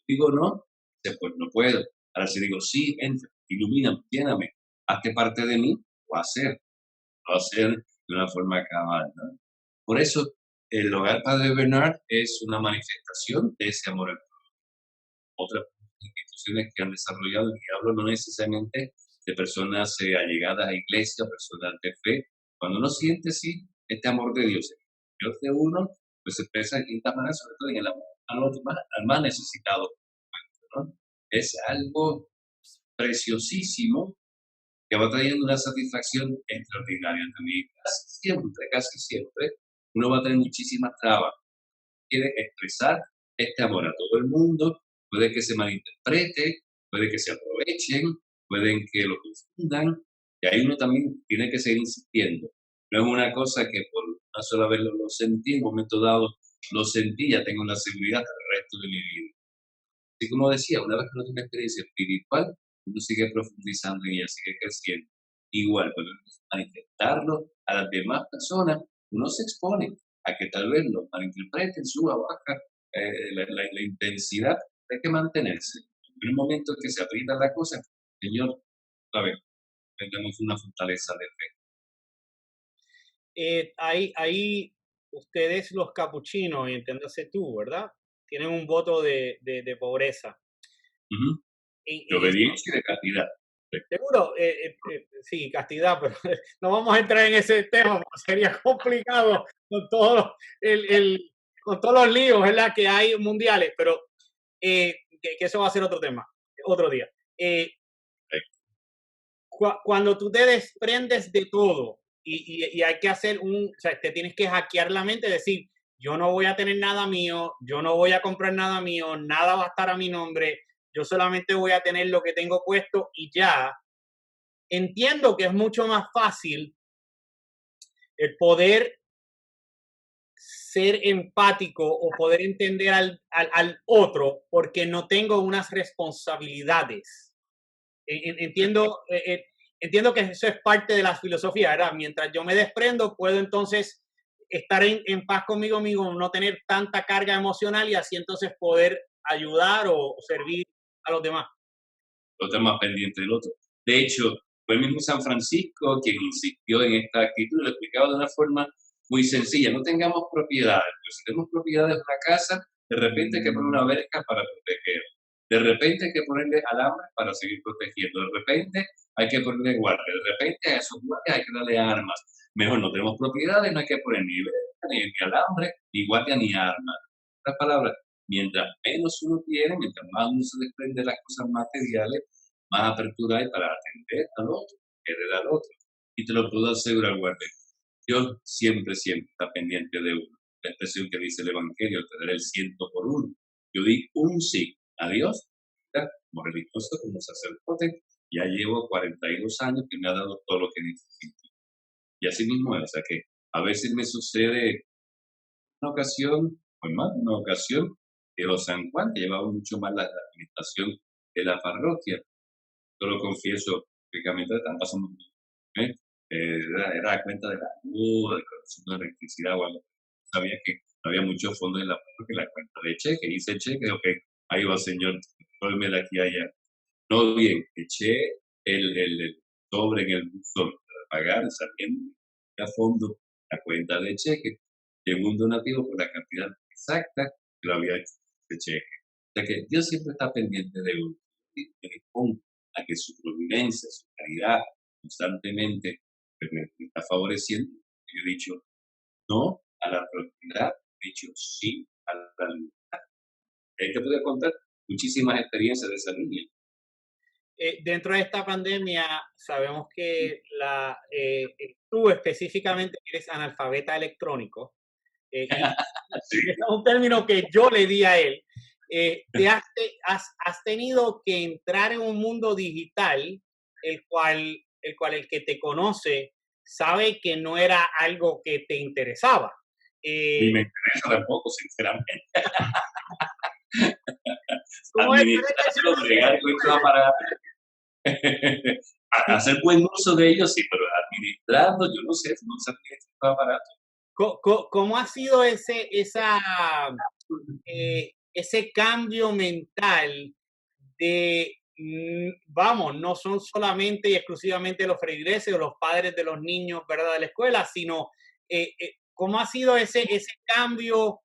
Digo no, después no puedo. Ahora si digo sí, entra, ilumíname, lléname, hazte parte de mí, lo va a hacer de una forma cabal, ¿no? Por eso, el Hogar Padre Bernard es una manifestación de ese amor al prójimo. Otras instituciones que han desarrollado, y hablo no necesariamente de personas allegadas a iglesia, personas de fe, cuando uno siente, sí, este amor de Dios, el Dios de uno, pues se expresa de distintas maneras, sobre todo en el amor al más necesitado, ¿no? Es algo preciosísimo que va trayendo una satisfacción extraordinaria también. Casi siempre, uno va a tener muchísimas trabas. Quiere expresar este amor a todo el mundo, puede que se malinterprete, puede que se aprovechen, pueden que lo confundan, y ahí uno también tiene que seguir insistiendo. No es una cosa que por una sola vez lo sentí, en un momento dado lo sentí, ya tengo la seguridad para el resto de mi vida. Así como decía, una vez que uno tiene una experiencia espiritual, uno sigue profundizando y ella sigue creciendo. Igual, cuando uno manifestarlo a las demás personas, uno se expone a que tal vez lo malinterpreten, suba, baja, la intensidad, hay que mantenerse. En un momento en que se aprieta la cosa, Señor, ¿sabes? Tengamos una fortaleza de fe. Ahí ustedes los capuchinos, y entiéndase tú, ¿verdad? Tienen un voto de pobreza. Ujú. De obediencia y de castidad. Sí. Seguro, sí, castidad, pero no vamos a entrar en ese tema porque sería complicado con con todos los líos, ¿verdad? Que hay mundiales, pero que eso va a ser otro tema, otro día. Sí. Cuando tú te desprendes de todo y hay que hacer o sea, te tienes que hackear la mente, decir, yo no voy a tener nada mío, yo no voy a comprar nada mío, nada va a estar a mi nombre, yo solamente voy a tener lo que tengo puesto y ya. Entiendo que es mucho más fácil el poder ser empático o poder entender al otro porque no tengo unas responsabilidades. Entiendo, entiendo que eso es parte de la filosofía, ¿verdad? Mientras yo me desprendo, puedo entonces estar en paz conmigo mismo, no tener tanta carga emocional y así entonces poder ayudar o servir a los demás. Los temas pendientes del otro. De hecho, fue el mismo San Francisco quien insistió en esta actitud, lo explicaba de una forma muy sencilla. No tengamos propiedades, pues si tenemos propiedades de una casa, de repente hay que poner una verja para proteger. De repente hay que ponerle alambres para seguir protegiendo. De repente hay que ponerle guardia. De repente a esos guardias hay que darle armas. Mejor no tenemos propiedades, no hay que poner ni verja, ni alambre, ni guardia, ni armas. En otras palabras, mientras menos uno tiene, mientras más uno se desprende de las cosas materiales, más apertura hay para atender al otro, querer al otro. Y te lo puedo asegurar, guardia. Dios siempre, siempre está pendiente de uno. La expresión que dice el Evangelio, te daré el 100 por 1. Yo di un sí a Dios, como religioso, como sacerdote, ya llevo 42 años que me ha dado todo lo que necesito. Y así mismo es, o sea que a veces me sucede una ocasión, o en más de una ocasión, que los San Juan, que llevaba mucho más la administración de la parroquia. Yo lo confieso públicamente, están pasando ¿eh? Era la cuenta de la luz, de consumo de electricidad o algo. Sabía que no había mucho fondo en la parroquia, la cuenta de cheque, hice cheque, ok, ahí va señor, ponme de aquí a allá. No bien, eché el sobre en el buzón para pagar, saliendo a fondo la cuenta de cheque, llegó un donativo por la cantidad exacta que lo había hecho de cheque. O sea que Dios siempre está pendiente de uno. Y me dispongo a que su providencia, su caridad, constantemente me está favoreciendo. Yo he dicho no a la propiedad, he dicho sí a la libertad. Te puedo contar muchísimas experiencias de esa línea. Dentro de esta pandemia, sabemos que tú específicamente eres analfabeta electrónico. Y Sí. es un término que yo le di a él. Has tenido que entrar en un mundo digital, el que te conoce sabe que no era algo que te interesaba. Ni Eh, me interesa tampoco, sinceramente. ¿Cómo es? Administrarlo, bregar con estos aparatos, hacer buen uso de ellos, sí, pero administrarlo, yo no sé, no sé estos aparatos. ¿Cómo ha sido ese cambio mental de, vamos, no son solamente y exclusivamente los feligreses o los padres de los niños, ¿verdad?, de la escuela, sino cómo ha sido ese cambio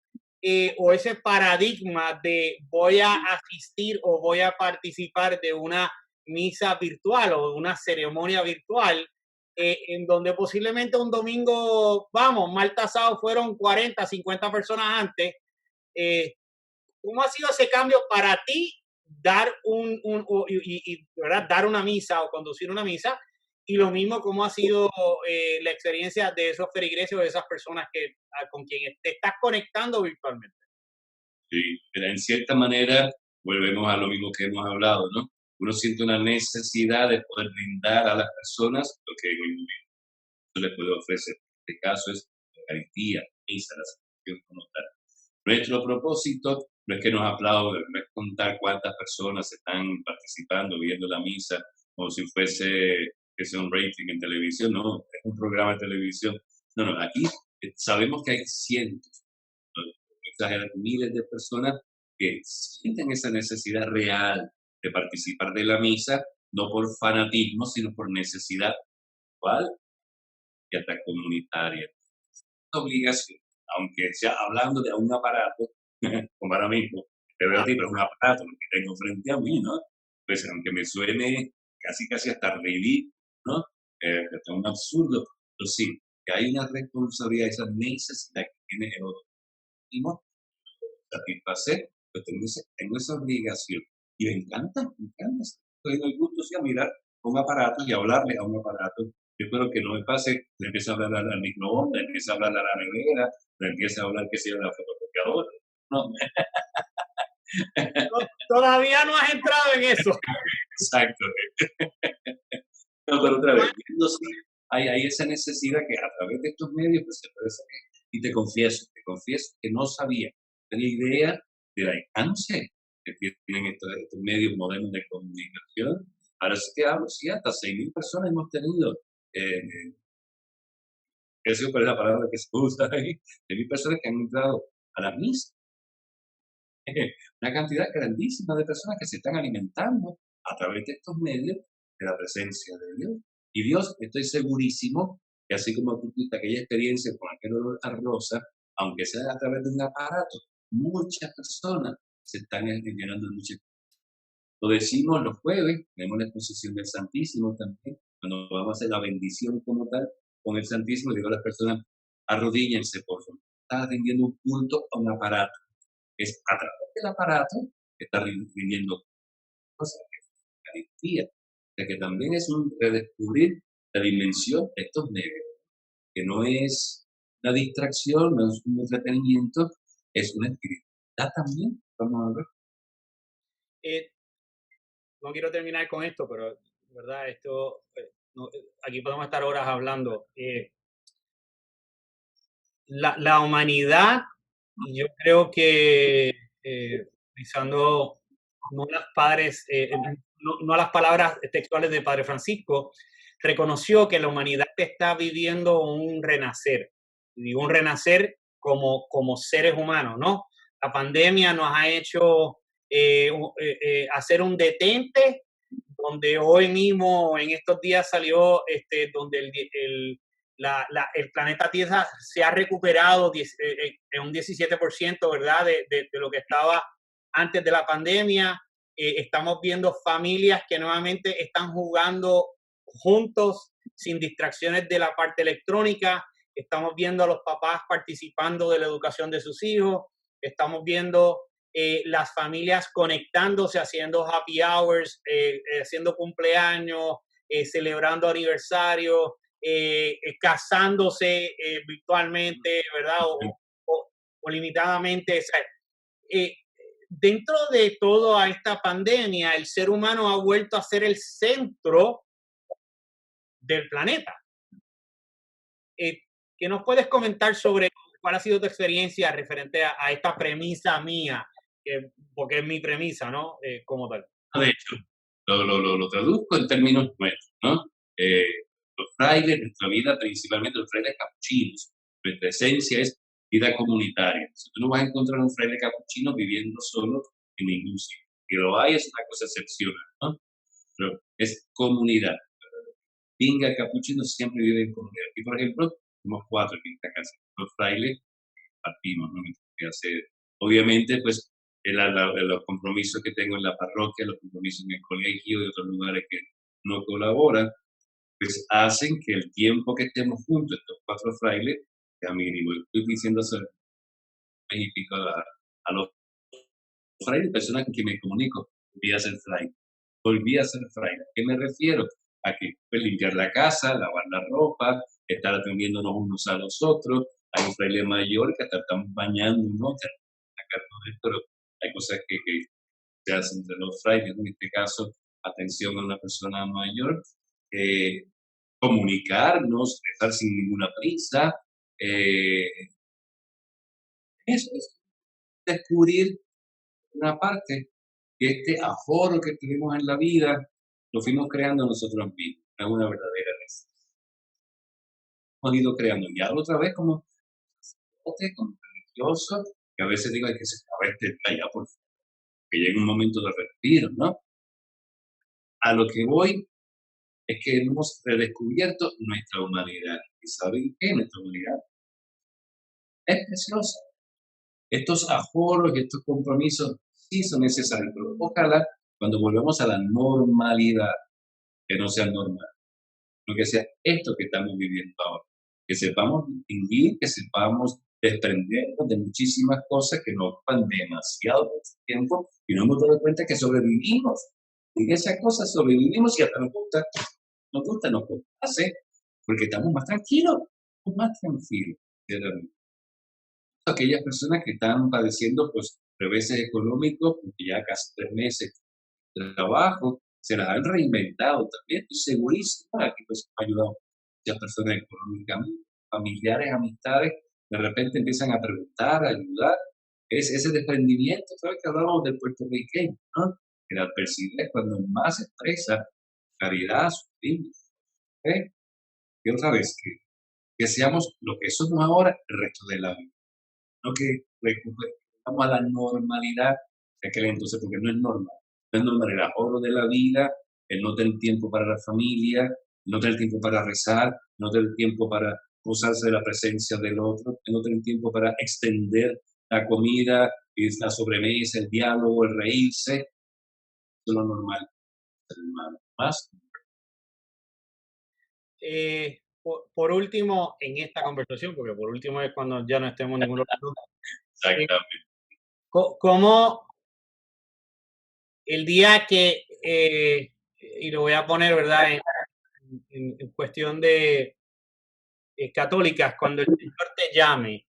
o ese paradigma de voy a asistir o voy a participar de una misa virtual o de una ceremonia virtual, en donde posiblemente un domingo, vamos, mal tasado fueron 40, 50 personas antes. eh, ¿Cómo ha sido ese cambio para ti dar ¿verdad? Dar una misa o conducir una misa? Y lo mismo, ¿cómo ha sido la experiencia de esos feligreses o de esas personas con quien te estás conectando virtualmente? Sí, pero en cierta manera volvemos a lo mismo que hemos hablado, ¿no? Uno siente una necesidad de poder brindar a las personas lo que en el momento le puede ofrecer. En este caso es la Eucaristía, misa, la celebración como tal. Nuestro propósito no es que nos aplauden, no es contar cuántas personas están participando, viendo la misa, como si fuese que sea un rating en televisión, no, es un programa de televisión. No, no, aquí sabemos que hay cientos, no, exagerar, miles de personas que sienten esa necesidad real de participar de la misa, no por fanatismo, sino por necesidad actual y hasta comunitaria. Obligación, aunque sea hablando de un aparato, como ahora mismo, te veo a ti, pero es un aparato lo que tengo frente a mí, ¿no? Pues aunque me suene casi hasta ridículo, ¿no? Es un absurdo, pero sí, que hay una responsabilidad, esa necesidad que tiene el otro último, satisfacer, pues tengo esa obligación. Y me encanta, estoy en el gusto, sí, a mirar un aparato y hablarle a un aparato. Yo espero que no me pase, le empiece a hablar al microondas, le empiece a hablar a la nevera, le empiece a hablar que sea la fotocopiadora. No, Todavía no has entrado en eso. exacto. No, pero otra vez, viendo sí, hay esa necesidad que a través de estos medios pues, se puede saber. Y te confieso que no sabía, tenía idea del alcance que tienen estos medios modernos de comunicación. Ahora sí que hablo, sí, hasta 6.000 personas hemos tenido eso es la palabra que se usa ahí, de mil personas que han entrado a la misa. Una cantidad grandísima de personas que se están alimentando a través de estos medios de la presencia de Dios. Y Dios, estoy segurísimo que así como tú tuviste aquella experiencia con aquel olor a rosa, aunque sea a través de un aparato, muchas personas se están llenando de muchas. Lo decimos los jueves, tenemos la exposición del Santísimo también, cuando vamos a hacer la bendición como tal con el Santísimo, digo a las personas, arrodíllense, por favor. Estás atendiendo un culto a un aparato. Es a través del aparato que está rindiendo cosas, que es la Eucaristía. O sea que también es un redescubrir la dimensión de estos medios, que no es una distracción, no es un entretenimiento, es una espiritualidad también. Vamos a ver. Eh, no quiero terminar con esto, pero, ¿verdad? Esto, aquí podemos estar horas hablando. La humanidad, yo creo que, utilizando no las padres, no las palabras textuales de Padre Francisco, reconoció que la humanidad está viviendo un renacer. Y digo un renacer como seres humanos, ¿no? La pandemia nos ha hecho hacer un detente, donde hoy mismo, en estos días salió, donde el planeta Tierra se ha recuperado en un 17%, ¿verdad? De lo que estaba antes de la pandemia. Estamos viendo familias que nuevamente están jugando juntos sin distracciones de la parte electrónica. Estamos viendo a los papás participando de la educación de sus hijos. Estamos viendo las familias conectándose, haciendo happy hours, haciendo cumpleaños, celebrando aniversarios, casándose virtualmente, ¿verdad? O limitadamente. O sea, eh, dentro de toda esta pandemia, el ser humano ha vuelto a ser el centro del planeta. Eh, ¿Qué nos puedes comentar sobre cuál ha sido tu experiencia referente a esta premisa mía? Porque es mi premisa, ¿no? Como tal. De hecho, lo traduzco en términos nuestros, ¿no? Eh, los frailes, nuestra vida, principalmente los frailes capuchinos, nuestra esencia es vida comunitaria. Si tú no vas a encontrar un fraile capuchino viviendo solo en ningún sitio. Si lo hay, es una cosa excepcional, ¿no? Pero es comunidad. Pinga capuchino siempre vive en comunidad. Aquí, por ejemplo, somos 4 aquí en esta casa. Los frailes partimos, ¿no? Obviamente, pues, los compromisos que tengo en la parroquia, los compromisos en el colegio y otros lugares que no colaboran, pues hacen que el tiempo que estemos juntos, estos 4 frailes, sea mínimo. Estoy diciendo eso y pico a los frailes, personas con quien me comunico, volví a ser fraile. Volví a ser fraile. ¿A qué me refiero? A que pues, limpiar la casa, lavar la ropa, estar atendiéndonos unos a los otros. Hay un fraile mayor que hasta estamos bañando, ¿no? Pero hay cosas que se hacen entre los frailes, en este caso, atención a una persona mayor, comunicarnos, estar sin ninguna prisa, eso es descubrir una parte que este aforo que tuvimos en la vida lo fuimos creando nosotros mismos, es una verdadera necesidad. Hemos ido creando, ya otra vez como sacerdote, como religioso, que a veces digo, hay que se acabe este ya, por favor, que llegue un momento de respiro, ¿no? A lo que voy es que hemos redescubierto nuestra humanidad. ¿Y saben qué? Nuestra humanidad es preciosa. Estos aforos y estos compromisos sí son necesarios, pero ojalá cuando volvamos a la normalidad, que no sea normal, sino que sea esto que estamos viviendo ahora. Que sepamos distinguir, que sepamos desprendernos de muchísimas cosas que nos ocupan demasiado tiempo y no hemos dado cuenta que sobrevivimos. Y esas cosas sobrevivimos y hasta nos hace porque estamos más tranquilos, más tranquilos. Aquellas personas que están padeciendo pues reveses económicos, porque ya casi 3 meses de trabajo, se las han reinventado también, estoy segurísimo que pues ha ayudado a muchas personas económicamente, familiares, amistades, de repente empiezan a preguntar, a ayudar, es ese desprendimiento, ¿sabes que hablábamos del puertorriqueño, ¿no? Que la adversidad es cuando más expresa caridad, su ¿okay? Y otra vez, que que seamos lo que somos ahora el resto de la vida. No que recuperamos a la normalidad de aquel entonces, porque no es normal. No es normal el ahorro de la vida, el no tener tiempo para la familia, el no tener tiempo para rezar, no tener tiempo para gozarse de la presencia del otro, el no tener tiempo para extender la comida, la sobremesa, el diálogo, el reírse. Eso es lo normal, hermano. Más, Por último, en esta conversación, porque por último es cuando ya no estemos ninguno de los dos, eh, exactamente. ¿cómo el día que, y lo voy a poner, ¿verdad?, en cuestión de católicas, cuando el Señor te llame,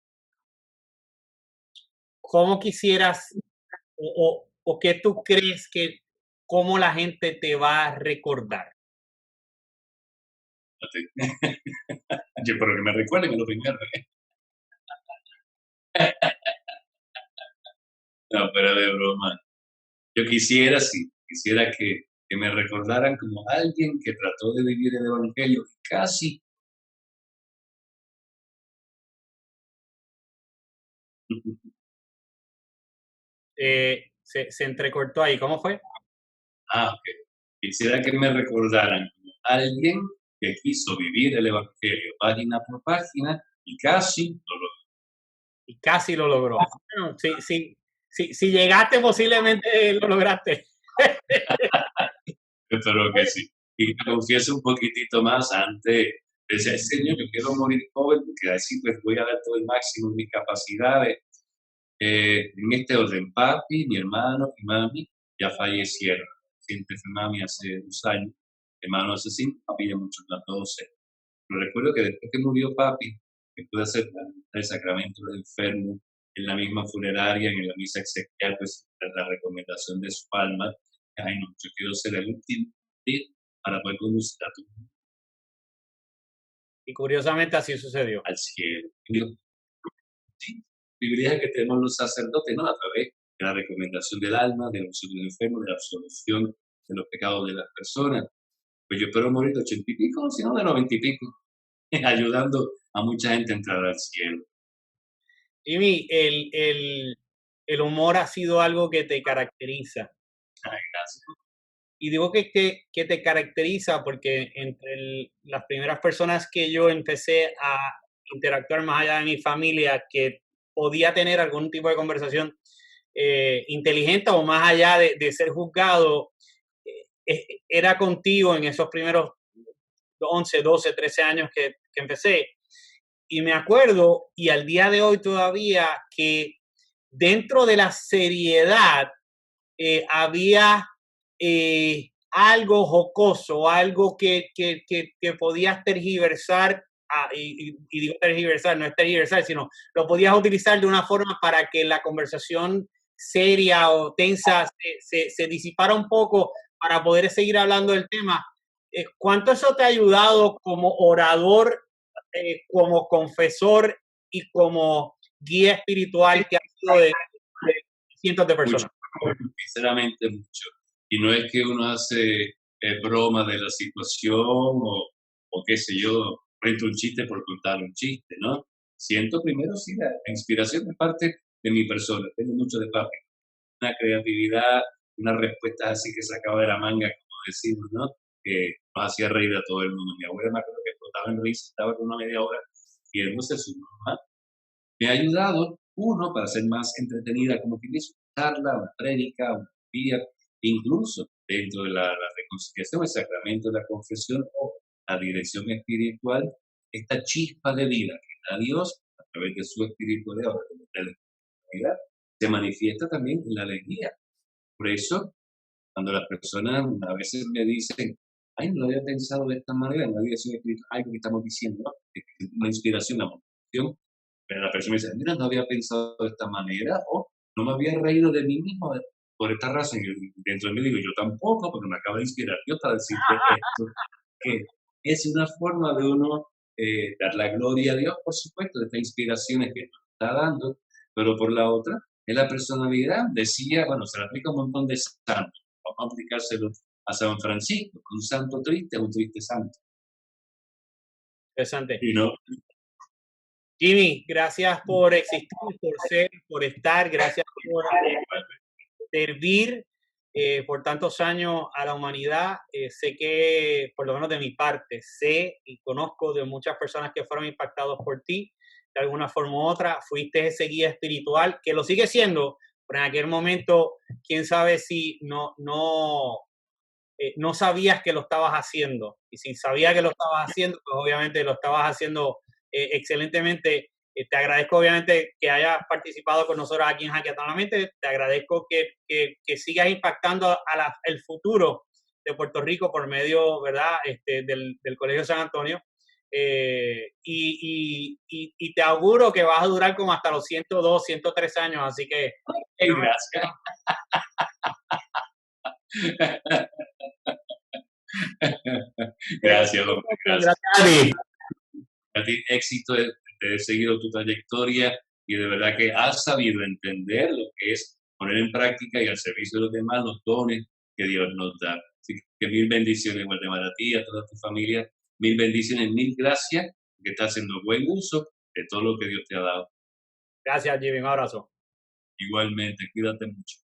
¿cómo quisieras o qué tú crees que, cómo la gente te va a recordar? Yo, pero que me recuerden lo primero. No, pero de broma. Yo quisiera, sí, quisiera que me recordaran como alguien que trató de vivir el Evangelio y casi. Se entrecortó ahí, ¿cómo fue? Ok. Quisiera que me recordaran como alguien que quiso vivir el Evangelio página por página y casi lo logró. Y casi lo logró. Bueno, si llegaste, posiblemente lo lograste. Espero que sí. Y me confieso un poquitito más antes. Decía, Señor, yo quiero morir joven porque así pues voy a dar todo el máximo de mis capacidades. En este orden, papi, mi hermano y mami ya fallecieron. Siempre fue mami hace 2 años, hermano hace 5, papi ya muchos, las 12. Pero recuerdo que después que murió papi, que pude hacer el sacramento del enfermo en la misma funeraria, en la misa exequial, pues la recomendación de su alma, ay no, yo quiero ser el último día para poder conducir a tu Y curiosamente así sucedió. al cielo. Y digo, sí, privilegio que tenemos los sacerdotes, ¿no? A través de la recomendación del alma, de la unción del enfermo, de la absolución de los pecados de las personas. Pues yo espero morir de 80 y pico, si no de 90 y pico, ayudando a mucha gente a entrar al cielo. Jimmy, el humor ha sido algo que te caracteriza. Ay, gracias. Y digo que te caracteriza porque entre las primeras personas que yo empecé a interactuar más allá de mi familia, que podía tener algún tipo de conversación inteligente o más allá de ser juzgado, era contigo en esos primeros 11, 12, 13 años que empecé. Y me acuerdo, y al día de hoy todavía, que dentro de la seriedad había algo jocoso, algo que podías tergiversar, y digo tergiversar, no es tergiversar, sino lo podías utilizar de una forma para que la conversación seria o tensa se disipara un poco para poder seguir hablando del tema. ¿Cuánto eso te ha ayudado como orador, como confesor y como guía espiritual que ha sido de cientos de Mucho, personas? sinceramente mucho. Y no es que uno hace broma de la situación o qué sé yo, cuento un chiste por contar un chiste, ¿no? Siento primero, sí, la inspiración es parte de mi persona, tengo mucho de papi, una creatividad, una respuesta así que sacaba de la manga, como decimos, ¿no? Que nos hacía reír a todo el mundo. Mi abuela me acuerdo que explotaba en risa, estaba con una media hora riéndose de su mamá. Me ha ayudado, uno, para ser más entretenida, como que es una charla, una prédica, una vía, incluso dentro de la reconciliación, el sacramento de la confesión o la dirección espiritual, esta chispa de vida que da Dios a través de su espiritualidad, o de la espiritualidad, se manifiesta también en la alegría. Por eso, cuando las personas a veces me dicen, ay, no lo había pensado de esta manera, en la dirección espiritual, algo que estamos diciendo, ¿no? Una inspiración, una motivación, pero la persona me dice, mira, no había pensado de esta manera, o no me había reído de mí mismo por esta razón. Y dentro de mí digo, yo tampoco, porque me acaba de inspirar Dios para decirte esto, que es una forma de uno dar la gloria a Dios, por supuesto, de estas inspiraciones que nos está dando, pero por la otra, es la personalidad. Decía, bueno, se le aplica un montón de santos. Vamos a aplicárselo a San Francisco, un santo triste, un triste santo. Interesante. Y no, Jimmy, gracias por existir, por ser, por estar, gracias por servir por tantos años a la humanidad. Sé que, por lo menos de mi parte, sé y conozco de muchas personas que fueron impactados por ti, de alguna forma u otra. Fuiste ese guía espiritual, que lo sigue siendo, pero en aquel momento, quién sabe si no sabías que lo estabas haciendo. Y si sabías que lo estabas haciendo, pues obviamente lo estabas haciendo excelentemente. Te agradezco obviamente que hayas participado con nosotros aquí en Hackathon La Mente. Te agradezco que sigas impactando el futuro de Puerto Rico por medio, ¿verdad? Del Colegio San Antonio. Y te auguro que vas a durar como hasta los 102, 103 años, así que... Gracias. Gracias, hombre, gracias. Gracias. A ti éxito, te he seguido tu trayectoria y de verdad que has sabido entender lo que es poner en práctica y al servicio de los demás los dones que Dios nos da. Así que mil bendiciones, Guatemala, a ti, a toda tu familia, mil bendiciones, mil gracias, que estás haciendo buen uso de todo lo que Dios te ha dado. Gracias, Jimmy. Un abrazo. Igualmente, cuídate mucho.